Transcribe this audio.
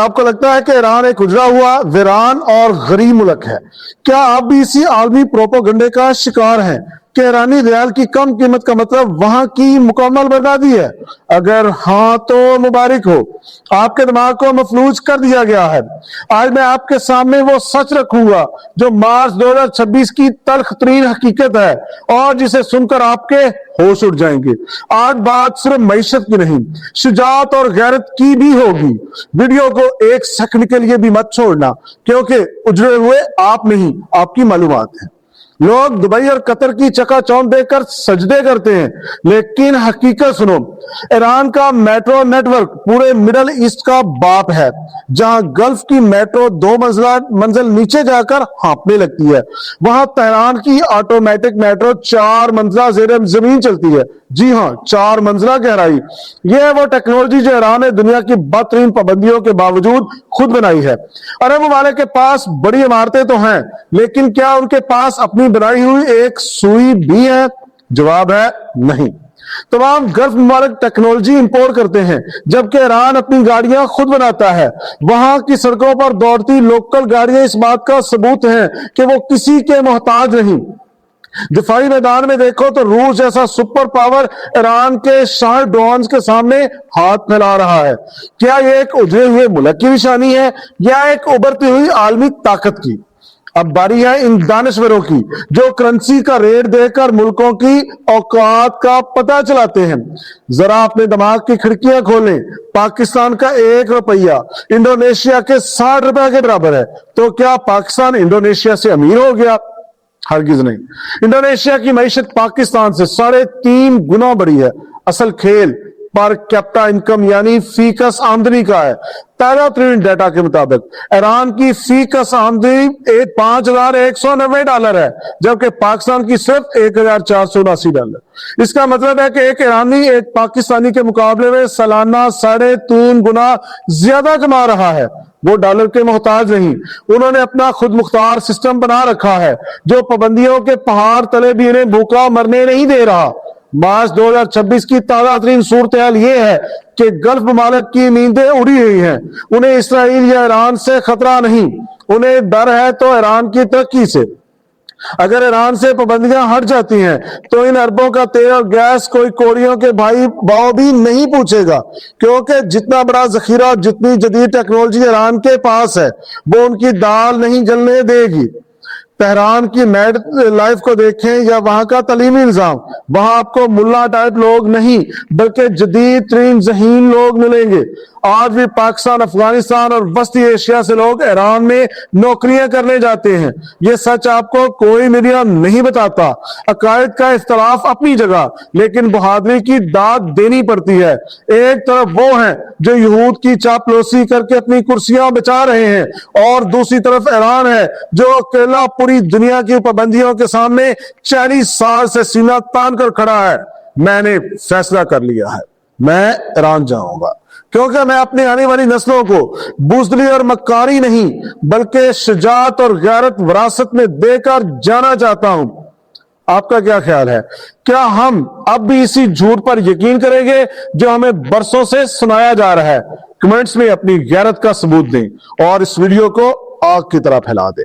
آپ کو لگتا ہے کہ ایران ایک اجڑا ہوا ویران اور غریب ملک ہے؟ کیا آپ بھی اسی عالمی پروپیگنڈے کا شکار ہیں کہ ایرانی ریال کی کم قیمت کا مطلب وہاں کی مکمل بربادی ہے؟ اگر ہاں تو مبارک ہو، آپ کے دماغ کو مفلوج کر دیا گیا ہے۔ آج میں آپ کے سامنے وہ سچ رکھوں گا جو مارچ 2026 کی تلخ ترین حقیقت ہے اور جسے سن کر آپ کے ہوش اٹھ جائیں گے۔ آج بات صرف معیشت کی نہیں، شجاعت اور غیرت کی بھی ہوگی۔ ویڈیو کو ایک سیکنڈ کے لیے بھی مت چھوڑنا، کیونکہ اجڑے ہوئے آپ نہیں، آپ کی معلومات ہیں۔ لوگ دبئی اور قطر کی چکا چوند دیکھ کر سجدے کرتے ہیں، لیکن حقیقت سنو، ایران کا میٹرو نیٹ ورک پورے مڈل ایسٹ کا باپ ہے، جہاں گلف کی میٹرو 2 منزل نیچے جا کر ہانپنے لگتی ہے، وہاں تہران کی آٹومیٹک میٹرو 4 منزلہ زیر زمین چلتی ہے۔ جی ہاں، 4 منزلہ گہرائی۔ یہ ہے وہ ٹیکنالوجی جو ایران نے دنیا کی بدترین پابندیوں کے باوجود خود بنائی ہے۔ عرب ممالک کے پاس بڑی عمارتیں تو ہیں، لیکن کیا ان کے پاس اپنی بنائی ہوئی ایک سوئی بھی ہے؟ جواب ہے نہیں۔ تمام گلف ممالک ٹیکنالوجی امپورٹ کرتے ہیں، جبکہ ایران اپنی گاڑیاں خود بناتا ہے۔ وہاں کی سڑکوں پر دوڑتی لوکل گاڑیاں اس بات کا ثبوت ہیں کہ وہ کسی کے محتاج نہیں۔ دفاعی میدان میں دیکھو تو روس جیسا سپر پاور ایران کے شاہ ڈرونز کے سامنے ہاتھ پھیلا رہا ہے۔ کیا یہ ایک اجڑے ہوئے ملک کی نشانی ہے یا ایک ابھرتی ہوئی عالمی طاقت کی؟ اب باری ہے ان دانشوروں کی جو کرنسی کا ریٹ دے کر ملکوں کی اوقات کا پتہ چلاتے ہیں۔ ذرا اپنے دماغ کی کھڑکیاں کھولیں۔ پاکستان کا 1 روپیہ انڈونیشیا کے 60 روپے کے برابر ہے، تو کیا پاکستان انڈونیشیا سے امیر ہو گیا؟ ہرگز نہیں۔ انڈونیشیا کی معیشت پاکستان سے 3.5 گنا بڑی ہے۔ اصل کھیل پر کیپٹا انکم یعنی فی کس آمدنی کا ہے۔ تازہ ترین ڈیٹا کے مطابق ایران کی فی کس آمدنی $5,190 ہے، جبکہ پاکستان کی صرف $1,479۔ اس کا مطلب ہے کہ ایک ایرانی ایک پاکستانی کے مقابلے میں سالانہ 3.5 گنا زیادہ کما رہا ہے۔ وہ ڈالر کے محتاج نہیں، انہوں نے اپنا خود مختار سسٹم بنا رکھا ہے جو پابندیوں کے پہاڑ تلے بھی انہیں بھوکا مرنے نہیں دے رہا۔ مارچ 2026 کی تازہ ترین صورتحال یہ ہے کہ گلف ممالک کی نیندیں اڑی ہوئی ہیں۔ انہیں اسرائیل یا ایران سے خطرہ نہیں، انہیں ڈر ہے تو ایران کی ترقی سے۔ اگر ایران سے پابندیاں ہٹ جاتی ہیں تو ان اربوں کا تیل اور گیس کوئی کوڑیوں کے بھائی باؤ بھی نہیں پوچھے گا، کیونکہ جتنا بڑا ذخیرہ اور جتنی جدید ٹیکنالوجی ایران کے پاس ہے وہ ان کی دال نہیں جلنے دے گی۔ تہران کی نیٹ لائف کو دیکھیں یا وہاں کا تعلیمی نظام، وہاں آپ کو ملا ٹائپ لوگ نہیں بلکہ جدید ترین ذہین لوگ ملیں گے۔ آج بھی پاکستان، افغانستان اور وسطی ایشیا سے لوگ ایران میں نوکریاں کرنے جاتے ہیں۔ یہ سچ آپ کو کوئی میڈیا نہیں بتاتا۔ عقائد کا اختلاف اپنی جگہ، لیکن بہادری کی داد دینی پڑتی ہے۔ ایک طرف وہ ہیں جو یہود کی چاپلوسی کر کے اپنی کرسیاں بچا رہے ہیں، اور دوسری طرف ایران ہے جو اکیلا پوری دنیا کی پابندیوں کے سامنے 40 سال سے سینہ تان کر کھڑا ہے۔ میں نے فیصلہ کر لیا ہے، میں ایران جاؤں گا، کیونکہ میں اپنی آنے والی نسلوں کو بزدلی اور مکاری نہیں بلکہ شجاعت اور غیرت وراثت میں دے کر جانا چاہتا ہوں۔ آپ کا کیا خیال ہے؟ کیا ہم اب بھی اسی جھوٹ پر یقین کریں گے جو ہمیں برسوں سے سنایا جا رہا ہے؟ کمنٹس میں اپنی غیرت کا ثبوت دیں اور اس ویڈیو کو آگ کی طرح پھیلا دیں۔